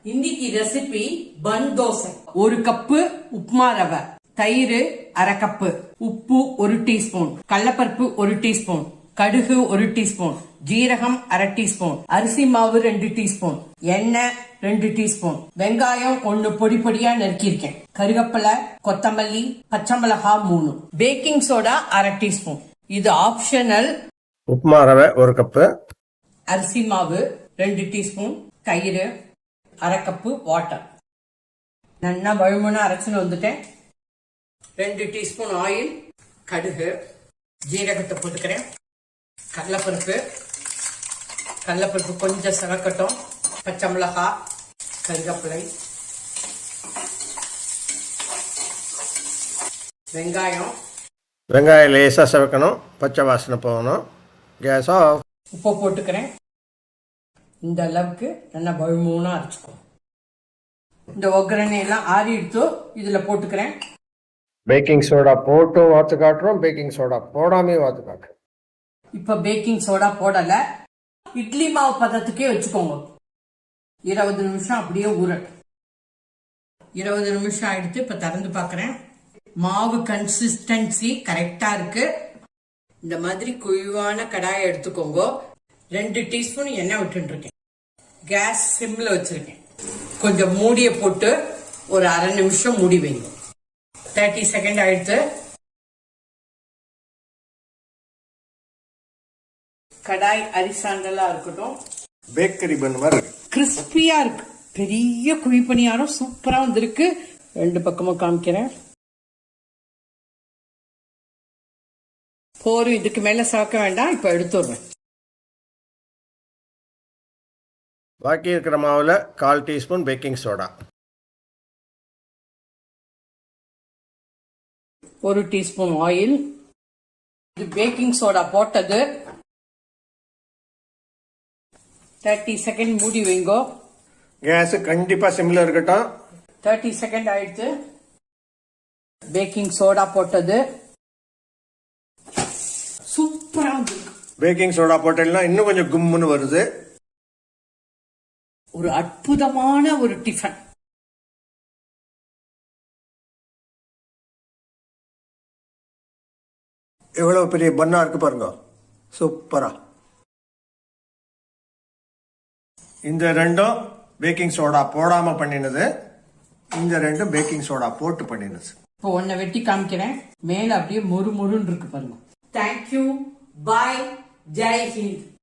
இன்னைக்கு ரெசிபி பன் தோசை. ஒரு கப்பு உப்புமா ரவை, தயிர் அரை கப்பு, உப்பு 1 டீஸ்பூன், கடலைப்பருப்பு 1 டீஸ்பூன், கடுகு 1 டீஸ்பூன், ஜீரகம் அரை டீஸ்பூன், அரிசி மாவு 2 டீஸ்பூன், எண்ணெய் 2 டீஸ்பூன், வெங்காயம் 1 பொடி பொடியா நறுக்கியிருக்கேன், கருவேப்பிலை, கொத்தமல்லி, பச்சை மிளகாய் 3, பேக்கிங் சோடா அரை டீஸ்பூன். இது ஆப்ஷனல். உப்புமா ரவை 1 கப்பு, அரிசி மாவு 2 டீஸ்பூன், தயிர் அரை கப்பு, வாட்டர். நல்லா வழுமுன்னா அரைச்சுன்னு வந்துட்டேன். 2 டீஸ்பூன் ஆயில், கடுகு, ஜீரகத்தை போட்டுக்கிறேன், கடலைப்பருப்பு கொஞ்சம் சிவக்கட்டும், பச்சை மிளகாய், கருவேப்பிலை, வெங்காயம் லேசா சிவக்கணும், பச்சை வாசனை போகணும். Gas off. உப்பு போட்டுக்கிறேன். இந்த அளவுக்கு நல்லா வழுமூனா அரைச்சுக்கோ. இந்த ஒகரணையெல்லாம் ஆறி எடுத்து இதுல போட்டுக்கிறேன். பேக்கிங் சோடா போட்டு வாத்து காட்டுறோம், பேக்கிங் சோடா போடாமே வாத்து காட்டுறோம். இப்ப பேக்கிங் சோடா போடல, இட்லி மாவு பதத்துக்கே வச்சுக்கோங்க. 20 நிமிஷம் அப்படியே ஊறட்டும். 20 நிமிஷம் ஆயிடுத்து. இப்ப திறந்து பாக்குறேன். மாவு கன்சிஸ்டன்சி கரெக்டா இருக்கு. இந்த மாதிரி குழிவான கடாயை எடுத்துக்கோங்க. 2 டீஸ்பூன் எண்ணெய் விட்டு இருக்கேன். கேஸ் சிம்ல வச்சிருக்கேன். கொஞ்சம் மூடிய போட்டு ஒரு அரை நிமிஷம் மூடி வைங்க. 30 செகண்ட் ஆயிடுத்து. கடாய் அரிசாண்டலா இருக்கட்டும். பேக்கரி பன் மாதிரி கிறிஸ்பியா இருக்கு. பெரிய குழி பணியாரம் சூப்பரா வந்திருக்கு. 2 பக்கமும் காமிக்கிறேன். போரும், இதுக்கு மேல சாக்க வேண்டாம். இப்ப எடுத்துடுறேன். பாக்கி இருக்கிற மாவுல 1/4 teaspoon baking soda, 1 teaspoon oil. இது பேக்கிங் சோடா போட்டது. 30 செகண்ட் மூடி வைங்கோ. கேஸ் கண்டிப்பா சிம்ல இருக்கட்டும். 30 செகண்ட் ஆயிடுச்சு. பேக்கிங் சோடா போட்டது சூப்பரா இருக்கு. பேக்கிங் சோடா போட்டா இன்னும் கொஞ்சம் கும்முன்னு வருது. ஒரு அற்புதமான ஒரு டிஃபன். எவ்வளவு பெரிய பன்னா இருக்கு பாருங்க, சூப்பரா. இந்த 2 பேக்கிங் சோடா போடாம பண்ணினது, இந்த 2 பேக்கிங் சோடா போட்டு பண்ணினது. இப்போ ஒன்ன வெட்டி காமிக்கிறேன். மேல அப்படியே மொறு மொறுன்னு இருக்கு பாருங்க. தேங்க்யூ. பாய். ஜெய் ஹிந்த்.